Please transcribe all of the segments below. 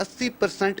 80%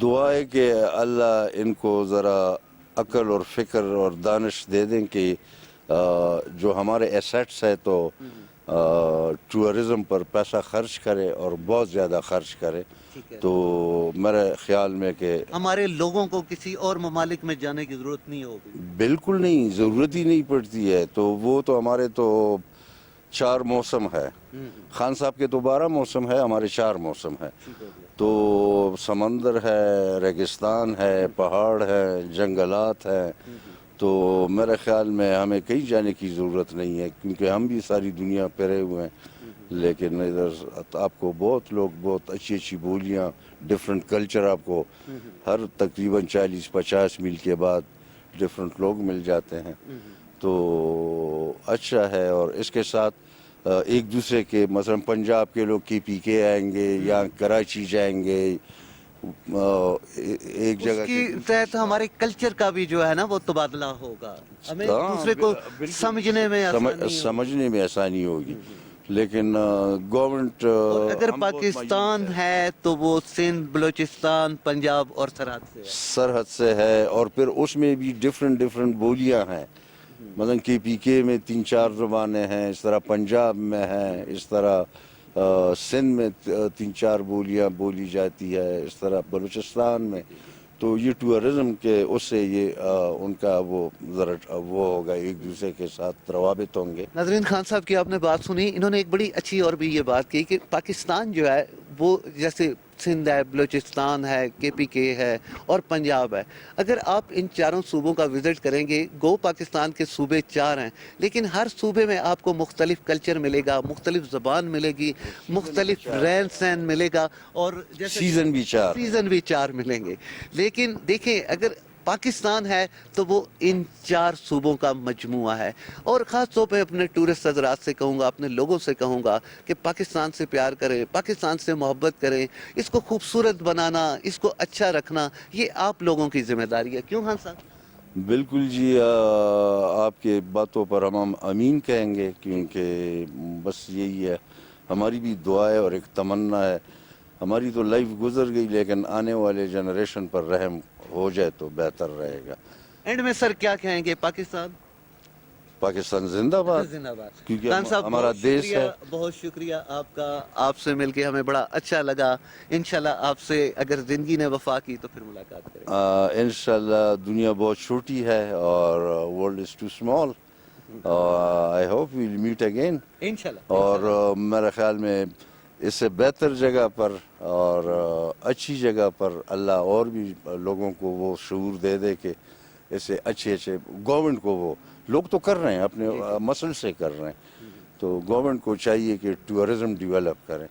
دعا ہے کہ اللہ ان کو ذرا عقل اور فکر اور دانش دے دیں کہ جو ہمارے ایسیٹس ہے تو ٹورزم پر پیسہ خرچ کرے اور بہت زیادہ خرچ کرے. تو میرے خیال میں کہ ہمارے لوگوں کو کسی اور ممالک میں جانے کی ضرورت نہیں ہوگی. بالکل نہیں، ضرورت ہی نہیں پڑتی ہے. تو وہ تو ہمارے تو 4 موسم ہے. خان صاحب کے تو 12 موسم ہے، ہمارے 4 موسم ہے. تو سمندر ہے، ریگستان ہے، پہاڑ ہے، جنگلات ہیں. تو میرے خیال میں ہمیں کہیں جانے کی ضرورت نہیں ہے، کیونکہ ہم بھی ساری دنیا پھرے ہوئے ہیں. لیکن ادھر آپ کو بہت لوگ، بہت اچھی اچھی بولیاں، ڈفرینٹ کلچر آپ کو ہر تقریباً 40-50 میل کے بعد ڈفرینٹ لوگ مل جاتے ہیں. تو اچھا ہے. اور اس کے ساتھ ایک دوسرے کے، مثلا پنجاب کے لوگ KPK آئیں گے یا کراچی جائیں گے ایک جگہ اس کی تحت ہمارے کلچر کا بھی جو ہے نا وہ تبادلہ ہوگا، ہمیں دوسرے کو سمجھنے میں سمجھنے میں آسانی ہوگی. لیکن گورنمنٹ اگر پاکستان ہے تو وہ سندھ، بلوچستان، پنجاب اور سرحد سے ہے. اور پھر اس میں بھی ڈفرینٹ بولیاں ہیں. مثلا KPK میں 3-4 زبانیں ہیں، اس طرح پنجاب میں ہیں، اس طرح سندھ میں 3-4 بولیاں بولی جاتی ہے، اس طرح بلوچستان میں. تو یہ ٹورزم کے اس سے یہ ان کا وہ ذرا وہ ہوگا، ایک دوسرے کے ساتھ روابط ہوں گے. ناظرین، خان صاحب کی آپ نے بات سنی، انہوں نے ایک بڑی اچھی اور بھی یہ بات کی کہ پاکستان جو ہے وہ جیسے سندھ ہے، بلوچستان ہے، KPK ہے اور پنجاب ہے. اگر آپ ان 4 صوبوں کا وزٹ کریں گے، گو پاکستان کے صوبے 4 ہیں، لیکن ہر صوبے میں آپ کو مختلف کلچر ملے گا، مختلف زبان ملے گی، مختلف رہن سہن ملے گا، اور سیزن بھی 4 ملیں گے. لیکن دیکھیں، اگر پاکستان ہے تو وہ ان 4 صوبوں کا مجموعہ ہے. اور خاص طور پہ اپنے ٹورسٹ حضرات سے کہوں گا، اپنے لوگوں سے کہوں گا کہ پاکستان سے پیار کریں، پاکستان سے محبت کریں. اس کو خوبصورت بنانا، اس کو اچھا رکھنا، یہ آپ لوگوں کی ذمہ داری ہے. کیوں خان صاحب؟ بالکل جی. آپ کے باتوں پر ہم امین کہیں گے، کیونکہ بس یہی ہے، ہماری بھی دعا ہے اور ایک تمنا ہے. ہماری تو لائف گزر گئی، لیکن آنے والے جنریشن پر رحم ہو جائے تو بہتر رہے گا. اینڈ میں سر کیا کہیں گے؟ پاکستان زندہ باد، زندہ باد. کیونکہ خان صاحب ہمارا دیش ہے. بہت شکریہ آپ کا. آپ سے مل کے ہمیں بڑا اچھا لگا. انشاءاللہ آپ سے اگر زندگی نے وفا کی تو پھر ملاقات کریں گے. انشاءاللہ. دنیا بہت چھوٹی ہے اور world is too small. I hope we'll meet again. انشاءاللہ. اور میرے خیال میں اس سے بہتر جگہ پر اور اچھی جگہ پر اللہ اور بھی لوگوں کو وہ شعور دے دے کہ ایسے اچھے گورنمنٹ کو، وہ لوگ تو کر رہے ہیں، اپنے مسل سے کر رہے ہیں. تو گورنمنٹ کو چاہیے کہ ٹورزم ڈیولپ کریں.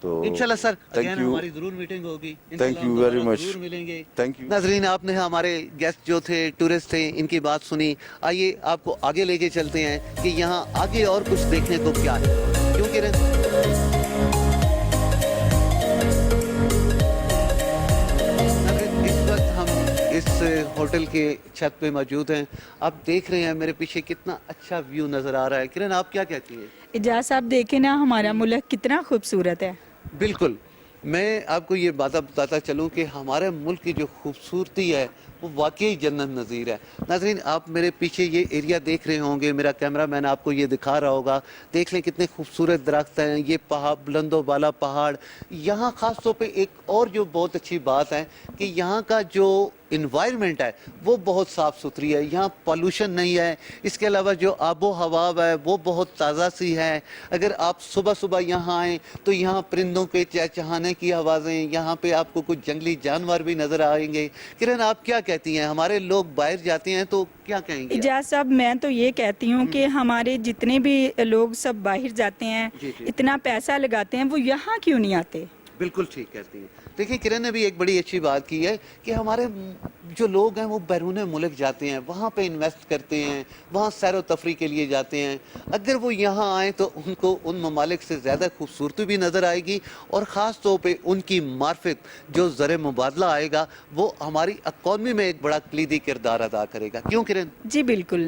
تو انشاءاللہ سر تھینک یو، ہماری ضرور میٹنگ ہوگی. تھینک یو ویری مچ. ضرور ملیں گے. Thank you. ناظرین، آپ نے ہمارے گیسٹ جو تھے، ٹورسٹ تھے، ان کی بات سنی. آئیے آپ کو آگے لے کے چلتے ہیں کہ یہاں آگے اور کچھ دیکھنے کو کیا ہے. کیونکہ اس وقت ہم اس ہوٹل کے چھت پہ موجود ہیں. آپ دیکھ رہے ہیں میرے پیچھے کتنا اچھا ویو نظر آ رہا ہے. کرن، آپ کیا کہتی ہیں؟ اجاز صاحب دیکھیں نا ہمارا ملک کتنا خوبصورت ہے. بالکل. میں آپ کو یہ بات بتاتا چلوں کہ ہمارے ملک کی جو خوبصورتی ہے وہ واقعی جنت نظیر ہے. ناظرین، آپ میرے پیچھے یہ ایریا دیکھ رہے ہوں گے، میرا کیمرہ مین آپ کو یہ دکھا رہا ہوگا. دیکھ لیں کتنے خوبصورت درخت ہیں، یہ پہاڑ، بلند و بالا پہاڑ. یہاں خاص طور پہ ایک اور جو بہت اچھی بات ہے کہ یہاں کا جو انوائرمنٹ ہے وہ بہت صاف ستھری ہے. یہاں پالوشن نہیں ہے. اس کے علاوہ جو آب و ہوا ہے وہ بہت تازہ سی ہے. اگر آپ صبح صبح یہاں آئیں تو یہاں پرندوں کے چہچہانے کی آوازیں، یہاں پہ آپ کو کچھ جنگلی جانور بھی نظر آئیں گے. کرن، آپ کیا کہتی ہیں؟ ہمارے لوگ باہر جاتے ہیں تو کیا کہیں گے؟ اجاز صاحب، میں تو یہ کہتی ہوں کہ ہمارے جتنے بھی لوگ سب باہر جاتے ہیں، اتنا پیسہ لگاتے ہیں، وہ یہاں کیوں نہیں آتے؟ بالکل ٹھیک کہتی ہیں. دیکھیں، کرن نے بھی ایک بڑی اچھی بات کی ہے کہ ہمارے جو لوگ ہیں وہ بیرون ملک جاتے ہیں، وہاں پہ انویسٹ کرتے ہیں، وہاں سیر و تفریح کے لیے جاتے ہیں. اگر وہ یہاں آئیں تو ان کو ان ممالک سے زیادہ خوبصورتی بھی نظر آئے گی، اور خاص طور پہ ان کی معرفت جو زر مبادلہ آئے گا وہ ہماری اکانومی میں ایک بڑا کلیدی کردار ادا کرے گا. کیوں کرن؟ جی بالکل.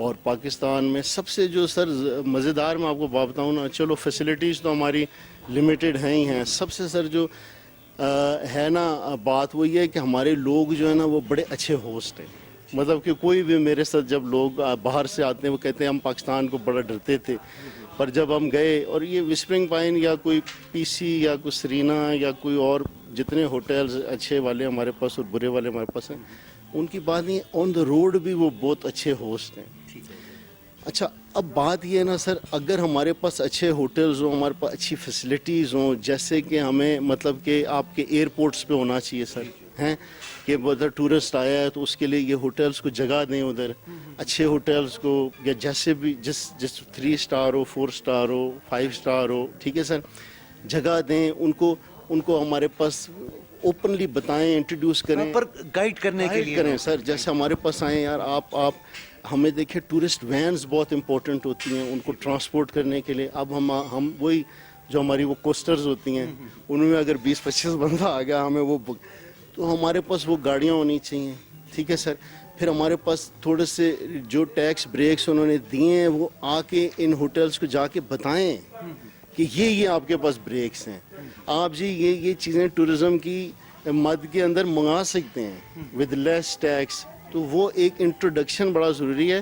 اور پاکستان میں سب سے جو سر مزیدار میں آپ کو بات بتاؤں نا، چلو فیسلٹیز تو ہماری لمیٹڈ ہیں ہی ہیں، سب سے سر جو ہے نا بات وہ یہ ہے کہ ہمارے لوگ جو ہے نا وہ بڑے اچھے ہوسٹ ہیں. مطلب کہ کوئی بھی میرے ساتھ جب لوگ باہر سے آتے ہیں وہ کہتے ہیں ہم پاکستان کو بڑا ڈرتے تھے، پر جب ہم گئے اور یہ وسپرنگ پائن یا کوئی پی سی یا کوئی سرینا یا کوئی اور جتنے ہوٹلز اچھے والے ہمارے پاس اور برے والے ہمارے پاس ہیں، ان کی بات نہیں، آن دا روڈ بھی وہ بہت اچھے ہوسٹ ہیں. اچھا اب بات یہ ہے نا سر، اگر ہمارے پاس اچھے ہوٹلز ہوں، ہمارے پاس اچھی فیسلٹیز ہوں، جیسے کہ ہمیں مطلب کہ آپ کے ایئرپورٹس پہ ہونا چاہیے سر، ہیں کہ ادھر ٹورسٹ آیا ہے تو اس کے لیے یہ ہوٹلز کو جگہ دیں، ادھر اچھے ہوٹلز کو، یا جیسے بھی جس 3 اسٹار ہو، 4 اسٹار ہو، 5 اسٹار ہو، ٹھیک ہے سر، جگہ دیں ان کو ہمارے پاس اوپنلی بتائیں، انٹروڈیوس کریں، پر گائیڈ کرنے کے لیے کریں سر. جیسے ہمارے پاس آئیں یار آپ ہمیں دیکھیں، ٹورسٹ وینز بہت امپورٹنٹ ہوتی ہیں ان کو ٹرانسپورٹ کرنے کے لیے. اب ہم وہی جو ہماری وہ کوسٹرز ہوتی ہیں ان میں اگر 20-25 بندہ آ گیا ہمیں وہ تو ہمارے پاس وہ گاڑیاں ہونی چاہیے، ٹھیک ہے سر. پھر ہمارے پاس تھوڑے سے جو ٹیکس بریکس انہوں نے دیے ہیں وہ آ کے ان ہوٹلز کو جا کے بتائیں کہ یہ آپ کے پاس بریکس ہیں، آپ جی یہ چیزیں ٹورزم کی مد کے اندر منگا سکتے ہیں ود لیس ٹیکس. تو وہ ایک انٹروڈکشن بڑا ضروری ہے.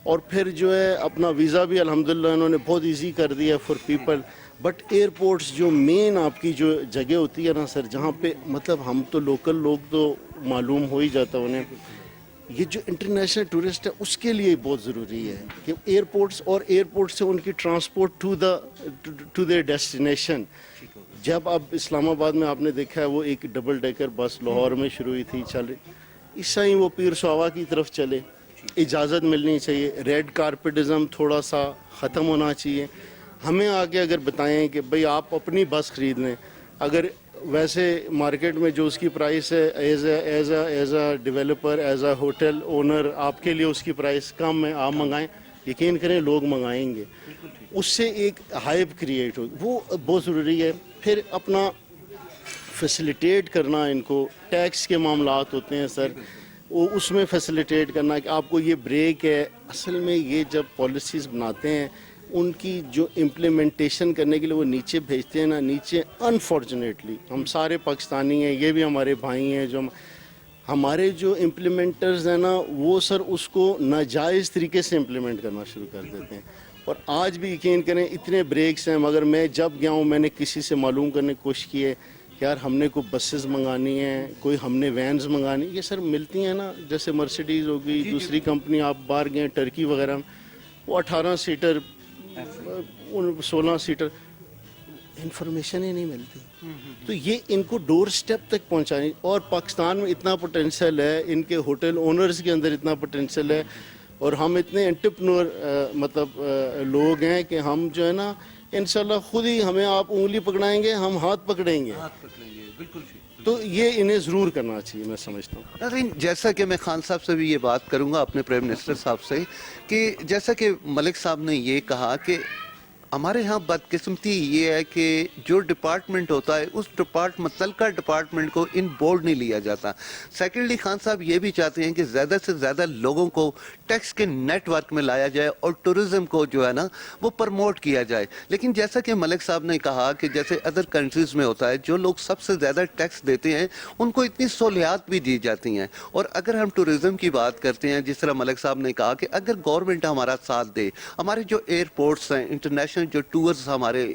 اور پھر جو ہے اپنا ویزا بھی الحمدللہ انہوں نے بہت ایزی کر دیا فار پیپل. بٹ ایئرپورٹس جو مین آپ کی جو جگہ ہوتی ہے نا سر، جہاں پہ مطلب ہم تو لوکل لوگ تو معلوم ہو ہی جاتا انہیں، یہ جو انٹرنیشنل ٹورسٹ ہے اس کے لیے بہت ضروری ہے کہ ایئرپورٹس اور ایئرپورٹ سے ان کی ٹرانسپورٹ ٹو دیئر ڈیسٹینیشن. جب اب اسلام آباد میں آپ نے دیکھا ہے وہ ایک ڈبل ڈیکر بس لاہور میں شروع ہوئی تھی، چل عیسا ہی وہ پیر سوا کی طرف چلے. اجازت ملنی چاہیے، ریڈ کارپیٹزم تھوڑا سا ختم ہونا چاہیے. ہمیں آگے اگر بتائیں کہ بھئی آپ اپنی بس خرید لیں، اگر ویسے مارکیٹ میں جو اس کی پرائس ہے as a developer, as a hotel owner, آپ کے لیے اس کی پرائس کم ہے، آپ منگائیں، یقین کریں لوگ منگائیں گے. اس سے ایک ہائپ کریٹ ہو، وہ بہت ضروری ہے. پھر اپنا فیسیلیٹیٹ کرنا، ان کو ٹیکس کے معاملات ہوتے ہیں سر، وہ اس میں فیسیلیٹیٹ کرنا کہ آپ کو یہ بریک ہے. اصل میں یہ جب پالیسیز بناتے ہیں ان کی جو امپلیمنٹیشن کرنے کے لیے وہ نیچے بھیجتے ہیں نا، نیچے انفارچونیٹلی ہم سارے پاکستانی ہیں، یہ بھی ہمارے بھائی ہیں، جو ہمارے جو امپلیمنٹرز ہیں نا وہ سر اس کو ناجائز طریقے سے امپلیمنٹ کرنا شروع کر دیتے ہیں. اور آج بھی یقین کریں اتنے بریکس ہیں، مگر میں جب گیا ہوں میں نے کسی سے معلوم کرنے کی کوشش کی ہے کہ یار ہم نے کوئی بسز منگانی ہیں، کوئی ہم نے وینز منگانی، یہ سر ملتی ہیں نا، جیسے مرسیڈیز ہوگی، دوسری کمپنی آپ باہر گئے ٹرکی وغیرہ میں، وہ 18 سیٹر 16 سیٹر، انفارمیشن ہی نہیں ملتی. تو یہ ان کو ڈور سٹیپ تک پہنچانی. اور پاکستان میں اتنا پوٹینشیل ہے، ان کے ہوٹل اونرز کے اندر اتنا پوٹینشیل ہے، اور ہم اتنے انٹرپرینور مطلب لوگ ہیں کہ ہم جو ہے نا انشاءاللہ خود ہی ہمیں آپ انگلی پکڑائیں گے، ہم ہاتھ پکڑیں گے. بالکل. تو یہ انہیں ضرور کرنا چاہیے، میں سمجھتا ہوں. ناظرین، جیسا کہ میں خان صاحب سے بھی یہ بات کروں گا، اپنے پرائم منسٹر صاحب سے، کہ جیسا کہ ملک صاحب نے یہ کہا کہ ہمارے ہاں بدقسمتی یہ ہے کہ جو ڈپارٹمنٹ ہوتا ہے اس متعلقہ ڈپارٹمنٹ کو ان بورڈ نہیں لیا جاتا. سیکنڈلی خان صاحب یہ بھی چاہتے ہیں کہ زیادہ سے زیادہ لوگوں کو ٹیکس کے نیٹ ورک میں لایا جائے اور ٹورزم کو جو ہے نا وہ پرموٹ کیا جائے. لیکن جیسا کہ ملک صاحب نے کہا کہ جیسے ادر کنٹریز میں ہوتا ہے، جو لوگ سب سے زیادہ ٹیکس دیتے ہیں ان کو اتنی سہولیات بھی دی جاتی ہیں. اور اگر ہم ٹورزم کی بات کرتے ہیں، جس طرح ملک صاحب نے کہا کہ اگر گورنمنٹ ہمارا ساتھ دے، ہمارے جو ایئرپورٹس ہیں، انٹرنیشنل جو ٹورز ہمارے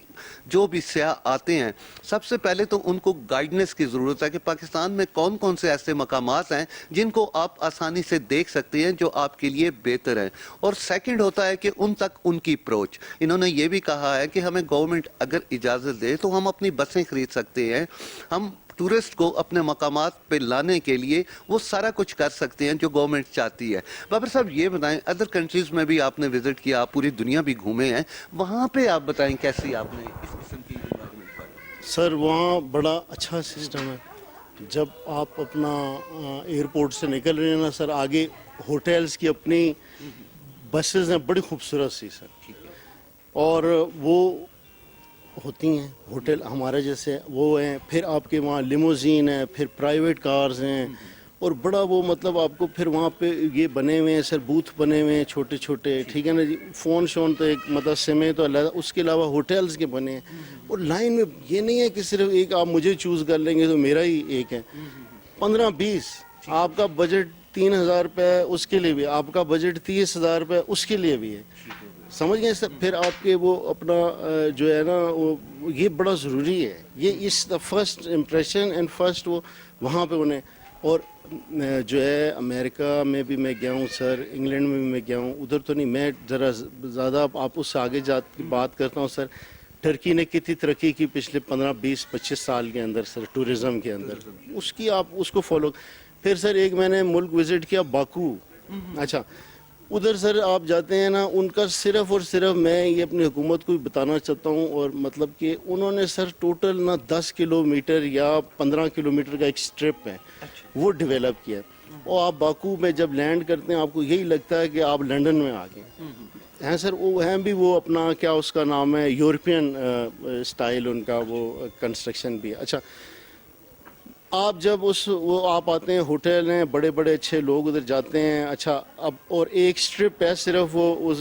جو بھی سیاح آتے ہیں، سب سے پہلے تو ان کو گائیڈنس کی ضرورت ہے کہ پاکستان میں کون کون سے ایسے مقامات ہیں جن کو آپ آسانی سے دیکھ سکتے ہیں، جو آپ کے لیے بہتر ہیں. اور سیکنڈ ہوتا ہے کہ ان تک ان کی اپروچ. انہوں نے یہ بھی کہا ہے کہ ہمیں گورنمنٹ اگر اجازت دے تو ہم اپنی بسیں خرید سکتے ہیں، ہم ٹورسٹ کو اپنے مقامات پہ لانے کے لیے وہ سارا کچھ کر سکتے ہیں جو گورنمنٹ چاہتی ہے. بابر صاحب یہ بتائیں، ادر کنٹریز میں بھی آپ نے وزٹ کیا، آپ پوری دنیا بھی گھومے ہیں، وہاں پہ آپ بتائیں کیسی آپ نے اس قسم کی انوائرمنٹ پائی؟ سر وہاں بڑا اچھا سسٹم ہے. جب آپ اپنا ایئرپورٹ سے نکل رہے ہیں نا سر، آگے ہوٹلز کی اپنی بسز ہیں بڑی خوبصورت سی سر، اور وہ ہوتی ہیں ہوٹل ہمارے جیسے وہ ہیں. پھر آپ کے وہاں لیموزین ہیں، پھر پرائیویٹ کارز ہیں، اور بڑا وہ مطلب آپ کو پھر وہاں پہ یہ بنے ہوئے ہیں سر بوتھ بنے ہوئے ہیں چھوٹے چھوٹے, ٹھیک ہے نا جی, فون شون تو ایک مطلب سمے تو علیحدہ, اس کے علاوہ ہوٹلز کے بنے ہیں, اور لائن میں یہ نہیں ہے کہ صرف ایک آپ مجھے چوز کر لیں گے تو میرا ہی ایک ہے, 15-20 آپ کا بجٹ 3,000 روپے اس کے لیے بھی, آپ کا بجٹ 30,000 روپے اس کے لیے بھی ہے, سمجھ گئے سر. پھر آپ کے وہ اپنا جو ہے نا وہ یہ بڑا ضروری ہے, یہ اس دا فرسٹ امپریشن اینڈ فرسٹ وہ وہاں پہ انہیں. اور جو ہے امریکہ میں بھی میں گیا ہوں سر, انگلینڈ میں بھی میں گیا ہوں, ادھر تو نہیں, میں ذرا زیادہ آپ اس سے آگے بات کرتا ہوں سر. ٹرکی نے کتنی ترقی کی پچھلے 15-20-25 سال کے اندر سر ٹورزم کے اندر, اس کی آپ اس کو فالو. پھر سر ایک میں نے ملک وزٹ کیا باکو, اچھا ادھر سر آپ جاتے ہیں نا, ان کا صرف اور صرف میں یہ اپنی حکومت کو بھی بتانا چاہتا ہوں, اور مطلب کہ انہوں نے سر ٹوٹل نا 10 کلومیٹر یا 15 کلومیٹر کا ایک سٹرپ ہے وہ ڈیولپ کیا, اور آپ باکو میں جب لینڈ کرتے ہیں آپ کو یہی لگتا ہے کہ آپ لنڈن میں آ گئے ہیں سر. وہ ہیں بھی وہ اپنا کیا اس کا نام ہے یورپین سٹائل ان کا وہ کنسٹرکشن بھی ہے. اچھا آپ جب وہ آپ آتے ہیں, ہوٹل ہیں بڑے بڑے اچھے, لوگ ادھر جاتے ہیں, اچھا اب اور ایک سٹرپ ہے صرف وہ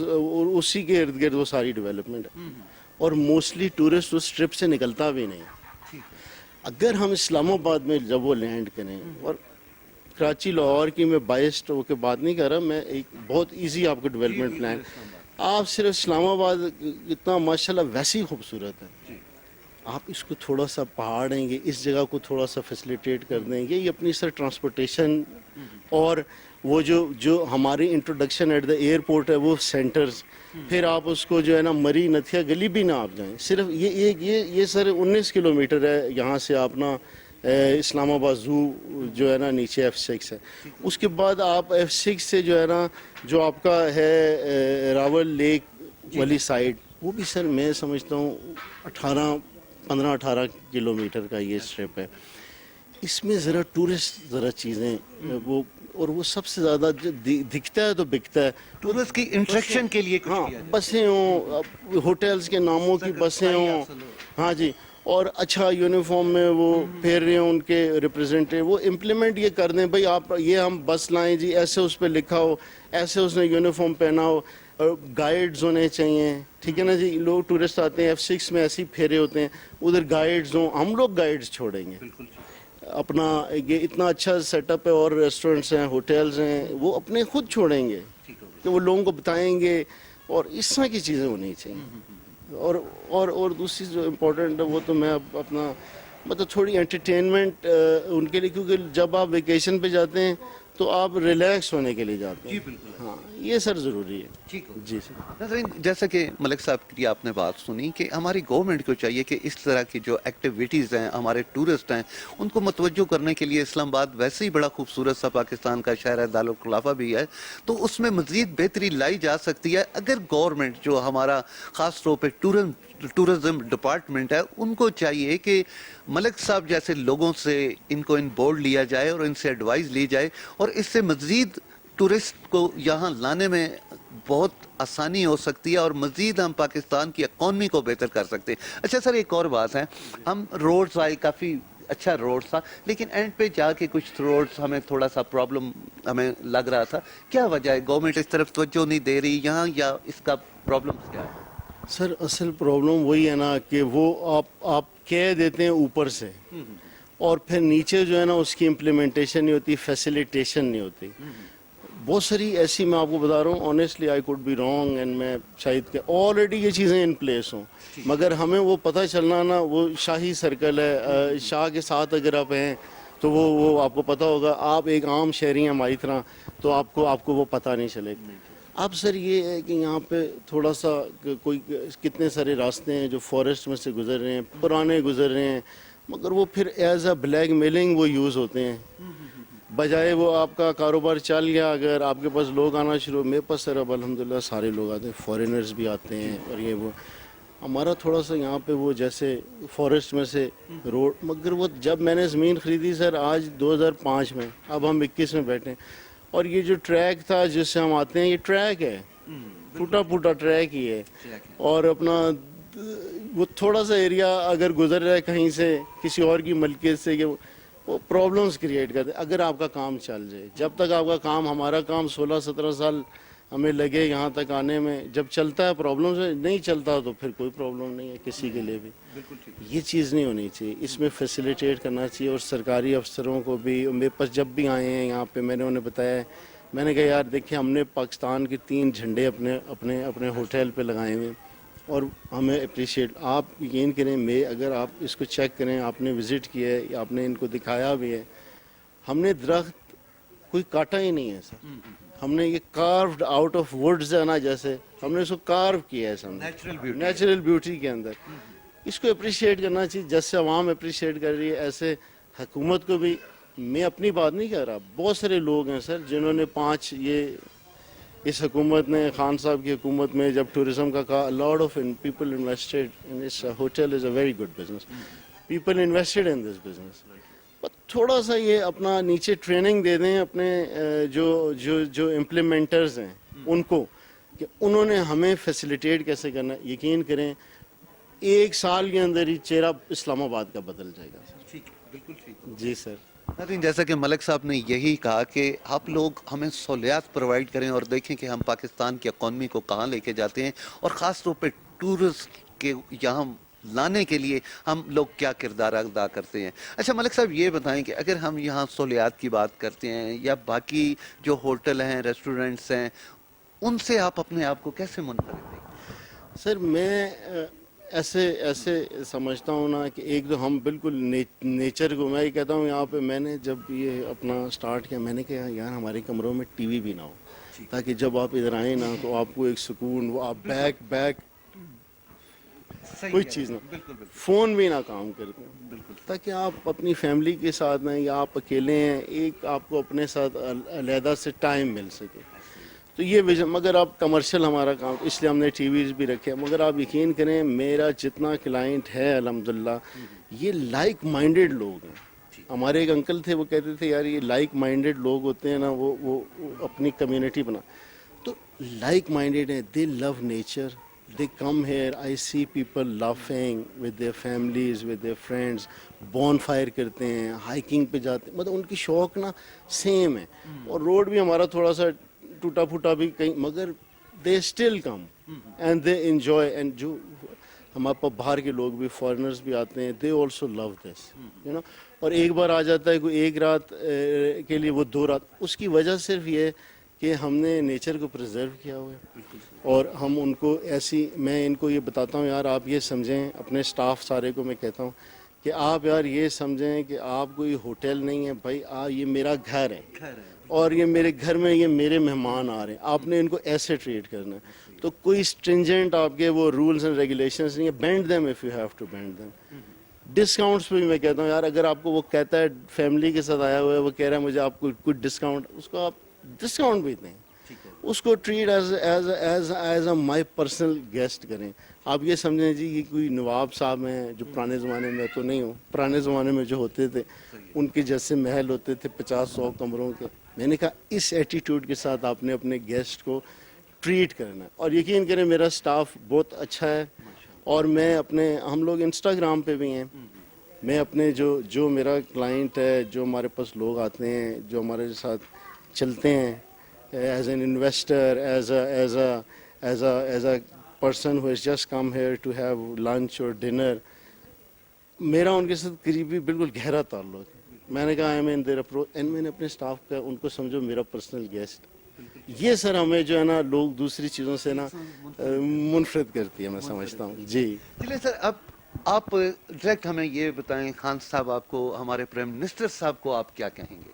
اسی کے ارد گرد وہ ساری ڈیولپمنٹ ہے, اور موسٹلی ٹورسٹ اس سٹرپ سے نکلتا بھی نہیں. اگر ہم اسلام آباد میں جب وہ لینڈ کریں, اور کراچی لاہور کی میں بائسڈ ہو کے بات نہیں کر رہا, میں ایک بہت ایزی آپ کو ڈیولپمنٹ پلان, آپ صرف اسلام آباد اتنا ماشاءاللہ ویسے ہی خوبصورت ہے, آپ اس کو تھوڑا سا پہاڑ دیں گے, اس جگہ کو تھوڑا سا فیسیلیٹیٹ کر دیں گے, یہ اپنی سر ٹرانسپورٹیشن اور وہ جو ہماری انٹروڈکشن ایٹ دا ایئرپورٹ ہے وہ سینٹرز, پھر آپ اس کو جو ہے نا مری نتھیا گلی بھی نہ آپ جائیں, صرف یہ سر 19 کلومیٹر ہے یہاں سے آپ نا اسلام آباد زو جو ہے نا نیچے F6 ہے, اس کے بعد آپ F6 سے جو ہے نا جو آپ کا ہے راول لیک والی سائڈ, وہ بھی سر میں سمجھتا ہوں 15-18 کلومیٹر کا یہ سٹرپ ہے. اس میں ذرا ٹورسٹ ذرا چیزیں وہ, اور وہ سب سے زیادہ جو دکھتا ہے تو بکتا ہے ٹورسٹ کی انٹریکشن کے لیے, ہاں بسیں ہوں, ہوٹلز کے ناموں کی بسیں ہوں, ہاں جی, اور اچھا یونیفارم میں وہ پھیر رہے ہیں ان کے ریپرزینٹیو, وہ امپلیمنٹ یہ کر دیں بھائی آپ یہ ہم بس لائیں جی, ایسے اس پہ لکھا ہو, ایسے اس نے یونیفارم پہنا ہو, گائیڈز ہونے چاہیے, ٹھیک ہے نا جی. لوگ ٹورسٹ آتے ہیں F6 میں ایسے ہی پھیرے ہوتے ہیں, ادھر گائیڈز ہوں, ہم لوگ گائیڈز چھوڑیں گے اپنا, یہ اتنا اچھا سیٹ اپ ہے, اور ریسٹورنٹس ہیں, ہوٹلز ہیں, وہ اپنے خود چھوڑیں گے کہ وہ لوگوں کو بتائیں گے, اور اس طرح کی چیزیں ہونی چاہیے. اور دوسری جو امپورٹنٹ ہے وہ تو میں اپنا مطلب تھوڑی انٹرٹینمنٹ ان کے لیے, کیونکہ جب آپ ویکیشن پہ جاتے ہیں تو آپ ریلیکس ہونے کے لیے جاتے ہیں, ہاں یہ سر ضروری ہے. جی سر. ناظرین, جیسا کہ ملک صاحب کی آپ نے بات سنی کہ ہماری گورنمنٹ کو چاہیے کہ اس طرح کی جو ایکٹیویٹیز ہیں, ہمارے ٹورسٹ ہیں, ان کو متوجہ کرنے کے لیے, اسلام آباد ویسے ہی بڑا خوبصورت سا پاکستان کا شہر ہے, دارالخلافہ بھی ہے, تو اس میں مزید بہتری لائی جا سکتی ہے اگر گورنمنٹ جو ہمارا خاص طور پہ ٹورزم ڈپارٹمنٹ ہے, ان کو چاہیے کہ ملک صاحب جیسے لوگوں سے ان کو ان بورڈ لیا جائے اور ان سے ایڈوائز لی جائے, اور اس سے مزید ٹورسٹ کو یہاں لانے میں بہت آسانی ہو سکتی ہے, اور مزید ہم پاکستان کی اکانومی کو بہتر کر سکتے ہیں. اچھا سر, ایک اور بات ہے, ہم روڈز آئے, کافی اچھا روڈ تھا, لیکن اینڈ پہ جا کے کچھ روڈز ہمیں تھوڑا سا پرابلم ہمیں لگ رہا تھا. کیا وجہ ہے, گورنمنٹ اس طرف توجہ نہیں دے رہی یہاں, یا اس کا پرابلم کیا ہے؟ سر اصل پرابلم وہی ہے نا کہ وہ آپ کہہ دیتے ہیں اوپر سے, اور پھر نیچے جو ہے نا اس کی امپلیمنٹیشن نہیں ہوتی, فیسیلیٹیشن نہیں ہوتی. بہت ساری ایسی, میں آپ کو بتا رہا ہوں honestly I could be wrong, and میں شاید کہ آلریڈی یہ چیزیں ان پلیس ہوں, مگر ہمیں وہ پتہ چلنا نا, وہ شاہی سرکل ہے, شاہ کے ساتھ اگر آپ ہیں تو وہ آپ کو پتہ ہوگا, آپ ایک عام شہری ہیں ہماری طرح, تو آپ کو وہ پتہ نہیں چلے گا. اب سر یہ ہے کہ یہاں پہ تھوڑا سا کوئی کتنے سارے راستے ہیں جو فارسٹ میں سے گزر رہے ہیں, پرانے گزر رہے ہیں, مگر وہ پھر ایز اے بلیک میلنگ وہ یوز ہوتے ہیں, بجائے وہ آپ کا کاروبار چل گیا, اگر آپ کے پاس لوگ آنا شروع, میرے پاس سر اب الحمدللہ سارے لوگ آتے ہیں, فارینرز بھی آتے ہیں, اور یہ وہ ہمارا تھوڑا سا یہاں پہ وہ جیسے فارسٹ میں سے روڈ, مگر وہ جب میں نے زمین خریدی سر آج 2005 میں, اب ہم 21 میں بیٹھے ہیں, اور یہ جو ٹریک تھا جس سے ہم آتے ہیں, یہ ٹریک ہے, ٹوٹا پھوٹا ٹریک ہی ہے, اور اپنا وہ تھوڑا سا ایریا اگر گزر رہا ہے کہیں سے کسی اور کی ملکیت سے, کہ وہ پرابلمس کریٹ کرتے ہیں اگر آپ کا کام چل جائے. جب تک آپ کا کام, ہمارا کام 16-17 سال ہمیں لگے یہاں تک آنے میں, جب چلتا ہے پرابلمس, نہیں چلتا تو پھر کوئی پرابلم نہیں ہے کسی کے لیے بھی. یہ چیز نہیں ہونی چاہیے, اس میں فیسیلیٹیٹ کرنا چاہیے. اور سرکاری افسروں کو بھی, میرے پاس جب بھی آئے ہیں یہاں پہ, میں نے انہیں بتایا, میں نے کہا یار دیکھیں ہم نے پاکستان کے 3 جھنڈے اپنے ہوٹل پہ لگائے ہوئے اور ہمیں اپریشیٹ. آپ یقین کریں, اگر آپ اس کو چیک کریں, آپ نے وزٹ کیا ہے یا آپ نے ان کو دکھایا بھی ہے, ہم نے درخت کوئی کاٹا ہی نہیں ہے سر. ہم نے یہ کاروڈ آؤٹ آف ووڈز ہے نا, جیسے ہم نے اس کو کارو کیا ہے سمجھے, نیچرل بیوٹی کے اندر. اس کو اپریشیٹ کرنا چاہیے, جیسے عوام اپریشیٹ کر رہی ہے ایسے حکومت کو بھی. میں اپنی بات نہیں کر رہا, بہت سارے لوگ ہیں سر جنہوں نے اس حکومت نے, خان صاحب کی حکومت میں جب ٹورزم کا کہا, lot of people invested in this hotel, is a very good business, people invested in this business. تھوڑا سا یہ اپنا نیچے ٹریننگ دے دیں اپنے جو امپلیمنٹرز ہیں ان کو, کہ انہوں نے ہمیں فیسیلیٹیٹ کیسے کرنا. یقین کریں 1 سال کے اندر ہی چہرہ اسلام آباد کا بدل جائے گا سر. ٹھیک ہے, بالکل ٹھیک. جی سر. ناظرین, جیسا کہ ملک صاحب نے یہی کہا کہ آپ لوگ ہمیں سہولیات پرووائڈ کریں اور دیکھیں کہ ہم پاکستان کی اکانومی کو کہاں لے کے جاتے ہیں, اور خاص طور پہ ٹورسٹ کے یہاں لانے کے لیے ہم لوگ کیا کردار ادا کرتے ہیں. اچھا ملک صاحب, یہ بتائیں کہ اگر ہم یہاں سہولیات کی بات کرتے ہیں یا باقی جو ہوٹل ہیں, ریسٹورنٹس ہیں, ان سے آپ اپنے آپ کو کیسے منفرد دیکھتے ہیں؟ سر میں ایسے سمجھتا ہوں نا کہ ایک تو ہم بالکل نیچر کو, میں یہ کہتا ہوں یہاں پہ, میں نے جب یہ اپنا سٹارٹ کیا, میں نے کہا یار ہمارے کمروں میں ٹی وی بھی نہ ہو, تاکہ جب آپ ادھر آئیں نا تو آپ کو ایک سکون, وہ آپ بیک کوئی چیز نہ, فون بھی نہ کام کرتے ہیں, تاکہ آپ اپنی فیملی کے ساتھ ہیں یا آپ اکیلے ہیں, ایک آپ کو اپنے ساتھ علیحدہ سے ٹائم مل سکے. تو یہ ویژن, مگر آپ کمرشل ہمارا کام, اس لیے ہم نے ٹی ویز بھی رکھے. مگر آپ یقین کریں میرا جتنا کلائنٹ ہے الحمدللہ, یہ لائک مائنڈیڈ لوگ ہیں. ہمارے ایک انکل تھے, وہ کہتے تھے یار یہ لائک مائنڈیڈ لوگ ہوتے ہیں نا, وہ اپنی کمیونٹی بنا, تو لائک مائنڈیڈ ہیں. دے لو nature, they come here, I see people laughing with their families, with their friends, bonfire کرتے ہیں, ہائکنگ پہ جاتے ہیں, مطلب ان کی شوق نا سیم ہے. اور روڈ بھی ہمارا تھوڑا سا ٹوٹا پھوٹا بھی کہیں, مگر they still come and they enjoy. and جو ہمارے پاس باہر کے لوگ بھی, فارنرز بھی آتے ہیں, they also love this, you know. اور ایک بار آ جاتا ہے کوئی 1 رات کے لیے, وہ 2 رات, اس کی وجہ صرف یہ کہ ہم نے نیچر کو پریزرو کیا ہوا ہے. اور ہم ان کو ایسی, میں ان کو یہ بتاتا ہوں یار آپ یہ سمجھیں, اپنے سٹاف سارے کو میں کہتا ہوں کہ آپ یار یہ سمجھیں کہ آپ کوئی ہوٹل نہیں ہے بھائی, یہ میرا گھر ہے اور یہ میرے گھر میں یہ میرے مہمان آ رہے ہیں, آپ نے ان کو ایسے ٹریٹ کرنا ہے. تو کوئی اسٹرنجنٹ آپ کے وہ رولز اینڈ ریگولیشنز نہیں ہے, bend them if you have to bend them. Discounts پہ بھی میں کہتا ہوں یار, اگر آپ کو وہ کہتا ہے فیملی کے ساتھ آیا ہوا ہے, وہ کہہ رہا ہے مجھے آپ کو کچھ ڈسکاؤنٹ, اس کو آپ ڈسکاؤنٹ بھی دیں, اس کو treat as a my personal guest کریں. آپ یہ سمجھیں جی یہ کوئی نواب صاحب ہیں جو پرانے زمانے میں, تو نہیں ہو, پرانے زمانے میں جو ہوتے تھے ان کے جیسے محل ہوتے تھے 50-100 کمروں کے. میں نے کہا اس ایٹیٹیوڈ کے ساتھ آپ نے اپنے گیسٹ کو ٹریٹ کرنا ہے. اور یقین کریں میرا سٹاف بہت اچھا ہے, اور میں اپنے, ہم لوگ انسٹاگرام پہ بھی ہیں, میں اپنے جو میرا کلائنٹ ہے, جو ہمارے پاس لوگ آتے ہیں, جو ہمارے ساتھ چلتے ہیں, as an investor, as a person who has just come here to have lunch or dinner, میرا ان کے ساتھ قریبی بالکل گہرا تعلق ہے. میں نے کہا I am in their approach, and میں نے اپنے سٹاف کا ان کو سمجھو میرا پرسنل گیسٹ. یہ سر ہمیں جو ہے نا لوگ دوسری چیزوں سے نا منفرد کرتی ہے, میں سمجھتا ہوں. جی چلیں سر, اب آپ ڈائریکٹ ہمیں یہ بتائیں, خان صاحب آپ کو, ہمارے پرائم منسٹر صاحب کو آپ کیا کہیں گے؟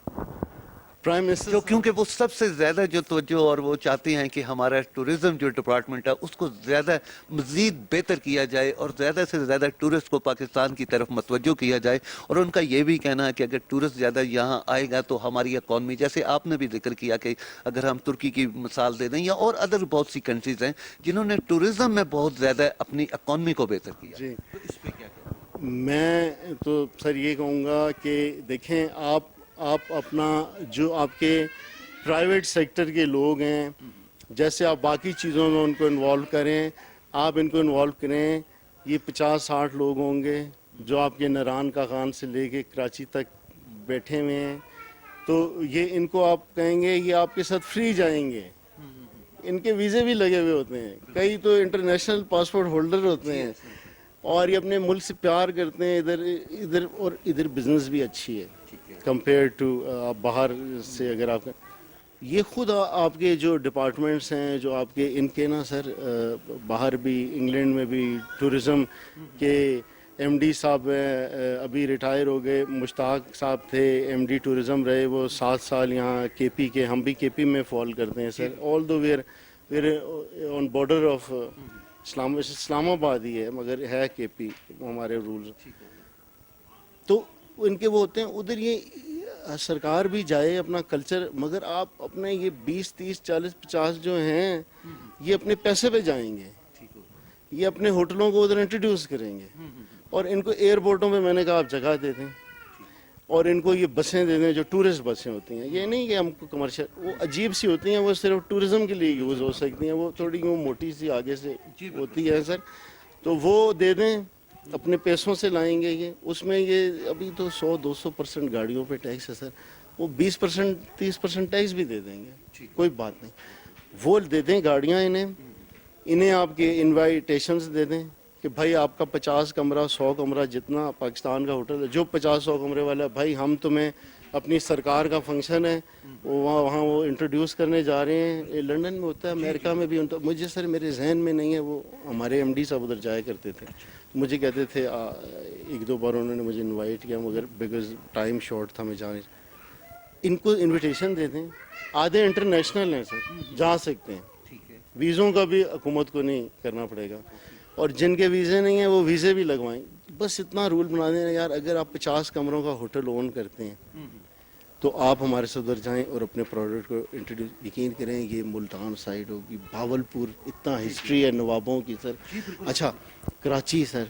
پرائم منسٹر جو کیونکہ وہ سب سے زیادہ جو توجہ, اور وہ چاہتے ہیں کہ ہمارا ٹورزم جو ڈپارٹمنٹ ہے اس کو زیادہ مزید بہتر کیا جائے, اور زیادہ سے زیادہ ٹورسٹ کو پاکستان کی طرف متوجہ کیا جائے. اور ان کا یہ بھی کہنا ہے کہ اگر ٹورسٹ زیادہ یہاں آئے گا تو ہماری اکانومی, جیسے آپ نے بھی ذکر کیا کہ اگر ہم ترکی کی مثال دے دیں یا اور ادر بہت سی کنٹریز ہیں جنہوں نے ٹورزم میں بہت زیادہ اپنی اکانومی کو بہتر کیا. جی, تو اس پہ کیا کہتے ہیں؟ میں تو سر یہ کہوں گا کہ دیکھیں آپ اپنا جو آپ کے پرائیویٹ سیکٹر کے لوگ ہیں, جیسے آپ باقی چیزوں میں ان کو انوالو کریں, آپ ان کو انوالو کریں. یہ 50-60 لوگ ہوں گے جو آپ کے نران کا خان سے لے کے کراچی تک بیٹھے ہوئے ہیں تو یہ ان کو آپ کہیں گے یہ آپ کے ساتھ فری جائیں گے, ان کے ویزے بھی لگے ہوئے ہوتے ہیں, کئی تو انٹرنیشنل پاسپورٹ ہولڈر ہوتے ہیں اور یہ اپنے ملک سے پیار کرتے ہیں ادھر اور ادھر بزنس بھی اچھی ہے کمپیئر ٹو باہر سے. اگر آپ یہ خود آپ کے جو ڈپارٹمنٹس ہیں جو آپ کے ان کے نا سر باہر بھی انگلینڈ میں بھی ٹورزم کے ایم ڈی صاحب ہیں, ابھی ریٹائر ہو گئے, مشتاق صاحب تھے ایم ڈی ٹورزم رہے, وہ 7 سال یہاں کے پی کے, ہم بھی کے پی میں فال کرتے ہیں سر, آل دو ویئر آن بارڈر آف اسلام آباد ہی ہے مگر ہے کے پی ہمارے رولز. تو ان کے وہ ہوتے ہیں ادھر, یہ سرکار بھی جائے اپنا کلچر, مگر آپ اپنے یہ 20 30 40 50 جو ہیں یہ اپنے پیسے پہ جائیں گے, یہ اپنے ہوٹلوں کو ادھر انٹروڈیوس کریں گے اور ان کو ایئرپورٹوں پہ میں نے کہا آپ جگہ دے دیں اور ان کو یہ بسیں دے دیں جو ٹورسٹ بسیں ہوتی ہیں. یہ نہیں کہ ہم کو کمرشل, وہ عجیب سی ہوتی ہیں, وہ صرف ٹورزم کے لیے یوز ہو سکتی ہیں, وہ تھوڑی وہ موٹی سی آگے سے ہوتی ہے سر, تو وہ دے دیں, اپنے پیسوں سے لائیں گے یہ. اس میں یہ ابھی تو 100-200% گاڑیوں پہ ٹیکس ہے سر, وہ 20% 30% ٹیکس بھی دے دیں گے, کوئی بات نہیں, وہ دے دیں گاڑیاں انہیں آپ کے انوائٹیشنز دے دیں کہ بھائی آپ کا 50 کمرہ 100 کمرہ جتنا پاکستان کا ہوٹل ہے جو 50-100 کمرے والا ہے, بھائی ہم تمہیں اپنی سرکار کا فنکشن ہے وہاں وہ انٹروڈیوس کرنے جا رہے ہیں. یہ لنڈن میں ہوتا ہے, امریکہ میں بھی ہوتا ہے, مجھے سر میرے ذہن میں نہیں ہے, وہ ہمارے ایم ڈی صاحب ادھر جایا کرتے تھے, مجھے کہتے تھے 1-2 بار انہوں نے مجھے انوائٹ کیا مگر بیکاز ٹائم شارٹ تھا میں جانے. ان کو انویٹیشن دے دیں, آدھے انٹرنیشنل ہیں سر, جا سکتے ہیں, ویزوں کا بھی حکومت کو نہیں کرنا پڑے گا, اور جن کے ویزے نہیں ہیں وہ ویزے بھی لگوائیں. بس اتنا رول بنا دیں یار, اگر آپ 50 کمروں کا ہوٹل اون کرتے ہیں تو آپ ہمارے سے ادھر جائیں اور اپنے پروڈکٹ کو انٹروڈیوس. یقین کریں یہ ملتان سائڈ ہوگی, بھاولپور, اتنا ہسٹری ہے نوابوں کی سر. اچھا کراچی سر,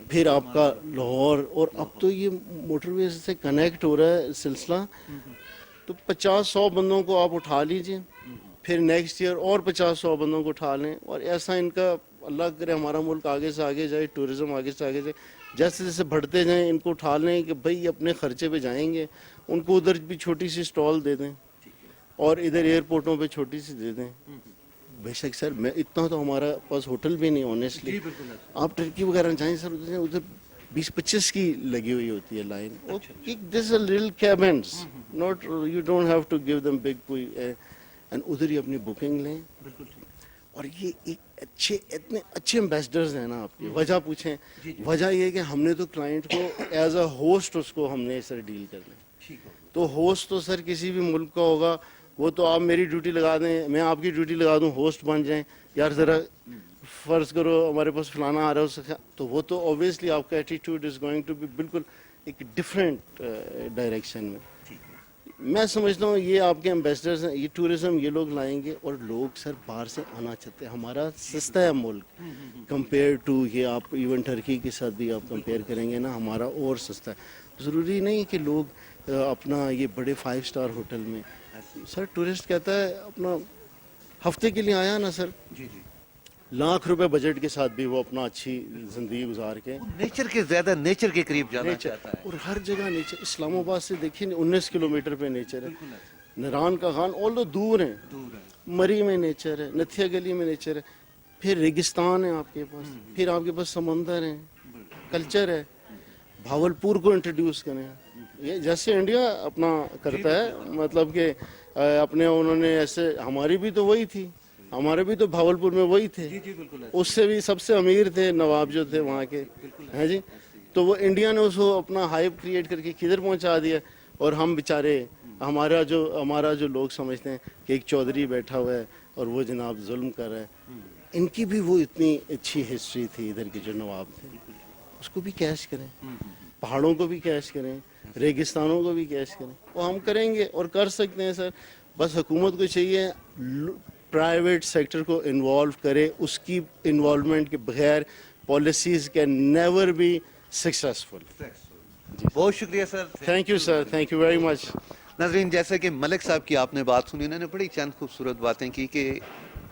پھر آپ کا لاہور, اور اب تو یہ موٹر ویز سے کنیکٹ ہو رہا ہے سلسلہ, تو 50-100 بندوں کو آپ اٹھا لیجئے, پھر نیکسٹ ایئر اور 50-100 بندوں کو اٹھا لیں, اور ایسا ان کا اللہ کرے ہمارا ملک آگے سے آگے جائے, ٹورزم آگے سے آگے جائے, جیسے جیسے بڑھتے جائیں ان کو اٹھا لیں کہ بھائی اپنے خرچے پہ جائیں گے, ان کو ادھر بھی چھوٹی سی سٹال دے دیں اور ادھر ایئرپورٹوں پہ چھوٹی سی دے دیں. بے شک سر, میں اتنا تو ہمارا پاس ہوٹل بھی نہیں آنیسٹلی. آپ ٹرکی وغیرہ جائیں سر, ادھر 20-25 کی لگی ہوئی ہوتی ہے line, this a little cabins, not you don't have to give them big کوئی, اینڈ ادھر ہی اپنی بکنگ لیں. اور یہ ایک اتنے اچھے ایمبیسڈرز ہیں نا آپ کی. وجہ پوچھیں, وجہ یہ ہے کہ ہم نے تو کلائنٹ کو ایز اے ہوسٹ اس کو ہم نے سر ڈیل کر لیں. تو ہوسٹ تو سر کسی بھی ملک کا ہوگا, وہ تو آپ میری ڈیوٹی لگا دیں, میں آپ کی ڈیوٹی لگا دوں, ہوسٹ بن جائیں, یار ذرا فرض کرو ہمارے پاس فلانا آ رہا ہے, تو وہ تو اوبیسلی آپ کا attitude is going to be بالکل ایک ڈفرینٹ ڈائریکشن میں. میں سمجھتا ہوں یہ آپ کے ایمبیسڈرز ہیں, یہ ٹورزم یہ لوگ لائیں گے, اور لوگ سر باہر سے آنا چاہتے ہیں. ہمارا سستا ہے ملک کمپیئر ٹو, یہ آپ ایون ٹرکی کے ساتھ بھی آپ کمپیئر کریں گے نا, ہمارا اور سستا ہے. ضروری نہیں کہ لوگ اپنا یہ بڑے 5 اسٹار ہوٹل میں, سر ٹورسٹ کہتا ہے اپنا ہفتے کے لیے آیا نا سر, لاکھ روپے بجٹ کے ساتھ بھی وہ اپنا اچھی زندگی گزار کے نیچر کے زیادہ نیچر کے قریب جانا چاہتا ہے, اور ہر جگہ نیچر. اسلام آباد سے دیکھیں 19 کلومیٹر پہ نیچر ہے, نران کا خان آل دو دور ہیں, مری میں نیچر ہے, نتھیا گلی میں نیچر ہے, پھر ریگستان ہے آپ کے پاس, پھر آپ کے پاس سمندر ہے, کلچر ہے. بھاولپور کو انٹروڈیوس کریں, یہ جیسے انڈیا اپنا کرتا ہے, مطلب کہ اپنے انہوں نے ایسے, ہماری بھی تو وہی تھی, ہمارے بھی تو بھاولپور میں وہی تھے, اس سے بھی سب سے امیر تھے نواب جو تھے وہاں کے, ہیں جی. تو وہ انڈیا نے اس کو اپنا ہائپ کریٹ کر کے کدھر پہنچا دیا, اور ہم بیچارے ہمارا جو لوگ سمجھتے ہیں کہ ایک چودھری بیٹھا ہوا ہے اور وہ جناب ظلم کر رہا ہے. ان کی بھی وہ اتنی اچھی ہسٹری تھی ادھر کے جو نواب تھے, اس کو بھی کیش کریں, پہاڑوں کو بھی کیش کریں, ریگستانوں کو بھی کیش کریں, وہ ہم کریں گے اور کر سکتے ہیں سر. بس حکومت کو چاہیے پرائیویٹ سیکٹر کو انوالو کرے, اس کی انوالومنٹ کے بغیر policies can never be successful. بہت شکریہ sir. Thank you sir, thank you very much. ناظرین, جیسا کہ ملک صاحب کی آپ نے بات سنی, انہوں نے بڑی چند خوبصورت باتیں کی کہ